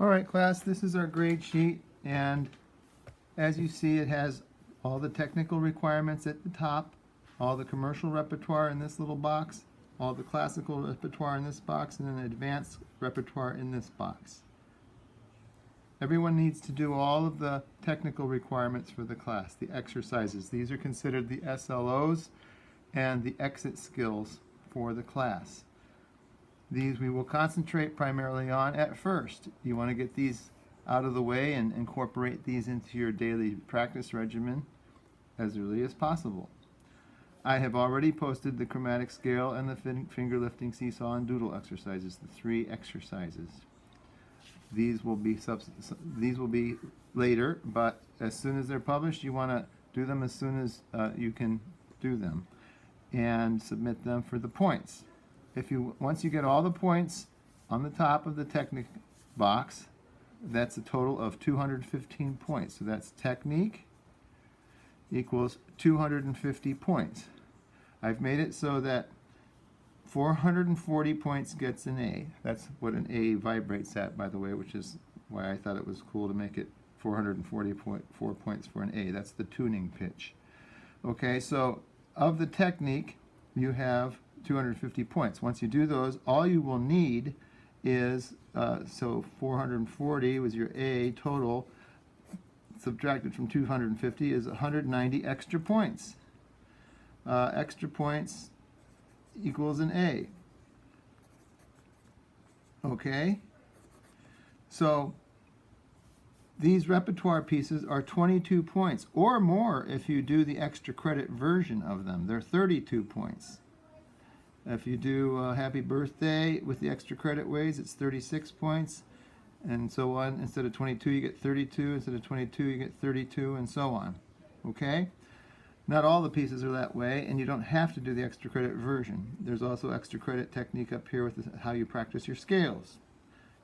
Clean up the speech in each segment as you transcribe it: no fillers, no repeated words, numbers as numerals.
All right, class, this is our grade sheet, and as you see, it has all the technical requirements at the top, all the commercial repertoire in this little box, all the classical repertoire in this box, and then advanced repertoire in this box. Everyone needs to do all of the technical requirements for the class, the exercises. These are considered the SLOs and the exit skills for the class. These we will concentrate primarily on at first. You want to get these out of the way and incorporate these into your daily practice regimen as early as possible. I have already posted the chromatic scale and the finger lifting seesaw and doodle exercises, the 3 exercises. These will be later, but as soon as they're published, you want to do them as soon as you can do them and submit them for the points. Once you get all the points on the top of the technique box, that's a total of 215 points. So that's technique equals 250 points. I've made it so that 440 points gets an A. That's what an A vibrates at, by the way, which is why I thought it was cool to make it 444 points for an A. That's the tuning pitch. Okay, so of the technique, you have 250 points. Once you do those, all you will need is, so 440 was your A total, subtracted from 250 is 190 extra points. Extra points equals an A. Okay? So these repertoire pieces are 22 points or more if you do the extra credit version of them. They're 32 points. If you do Happy Birthday with the extra credit ways, it's 36 points, and so on. Instead of 22, you get 32. Instead of 22, you get 32, and so on. Okay? Not all the pieces are that way, and you don't have to do the extra credit version. There's also extra credit technique up here with how you practice your scales.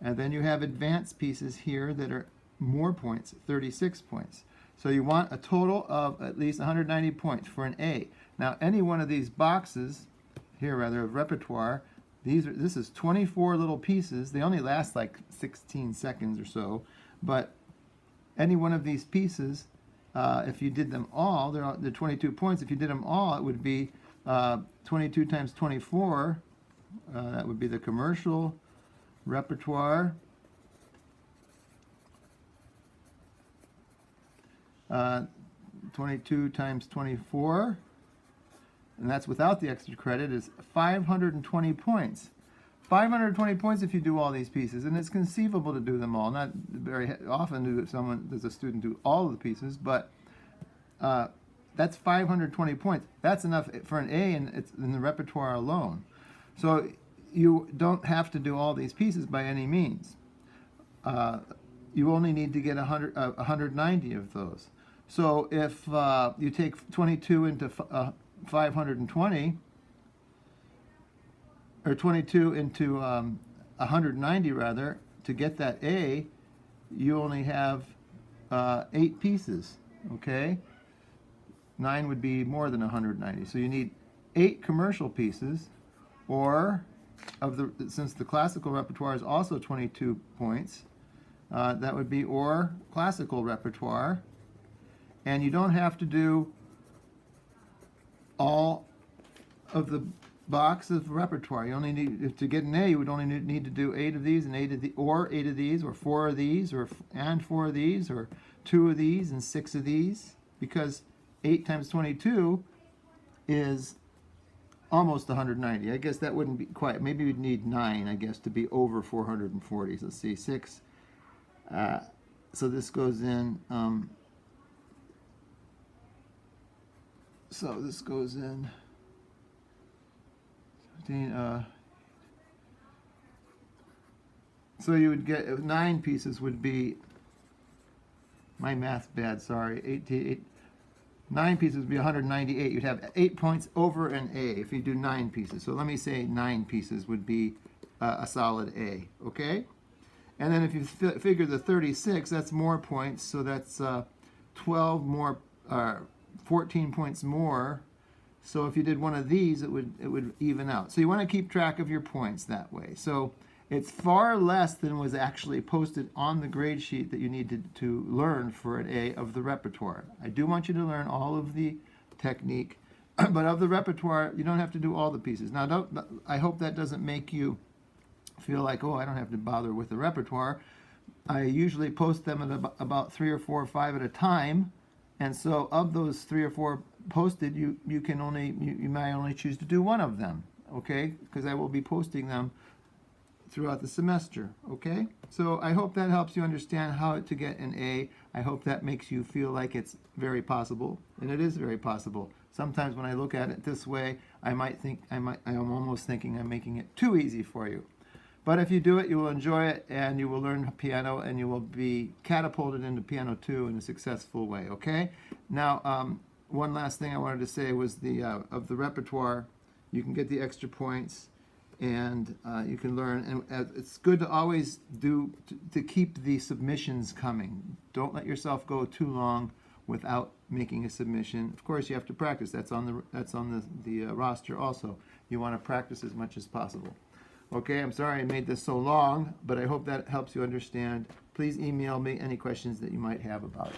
And then you have advanced pieces here that are more points, 36 points. So you want a total of at least 190 points for an A. Now, any one of these boxes here, rather, of repertoire, this is 24 little pieces. They only last like 16 seconds or so, but any one of these pieces, if you did them all, they're 22 points. If you did them all, it would be 22 times 24. That would be the commercial repertoire. 22 times 24, and that's without the extra credit, is 520 points. 520 points if you do all these pieces, and it's conceivable to do them all. Not very often does a student do all of the pieces, but that's 520 points. That's enough for an A in the repertoire alone. So you don't have to do all these pieces by any means. You only need to get 190 of those. So if you take 22 into 520, or 22 into 190 rather, to get that A, you only have 8 pieces, okay? 9 would be more than 190. So you need 8 commercial pieces, or since the classical repertoire is also 22 points, that would be or classical repertoire. And you don't have to do all of the box of repertoire. You only need, to get an A, you would only need to do 8 of these and 8 of these, or 4 of these, and 4 of these, or 2 of these and 6 of these, because 8 times 22 is almost 190. I guess that wouldn't be quite. Maybe you'd need 9, I guess, to be over 440. So let's see, 6. So this goes in. So this goes in 17, so you would get 9 pieces would be, my math's bad, sorry, 9 pieces would be 198. You'd have 8 points over an A if you do 9 pieces. So let me say 9 pieces would be a solid A, okay? And then if you figure the 36, that's more points, so that's 12 more, 14 points more. So if you did one of these, it would even out. So you want to keep track of your points that way. So It's far less than was actually posted on the grade sheet that you need to learn for an A of the repertoire. I do want you to learn all of the technique, but of the repertoire, you don't have to do all the pieces. Now, I hope that doesn't make you feel like, oh, I don't have to bother with the repertoire. I usually post them at about 3 or 4 or 5 at a time, and so of those 3 or 4 posted, you might only choose to do one of them, okay? Because I will be posting them throughout the semester, okay? So I hope that helps you understand how to get an A. I hope that makes you feel like it's very possible, and it is very possible. Sometimes when I look at it this way, I am almost thinking I'm making it too easy for you. But if you do it, you will enjoy it, and you will learn piano, and you will be catapulted into Piano 2 in a successful way, okay? Now, one last thing I wanted to say was of the repertoire, you can get the extra points, and you can learn. And it's good to always to keep the submissions coming. Don't let yourself go too long without making a submission. Of course, you have to practice. That's on the roster also. You want to practice as much as possible. Okay, I'm sorry I made this so long, but I hope that helps you understand. Please email me any questions that you might have about it.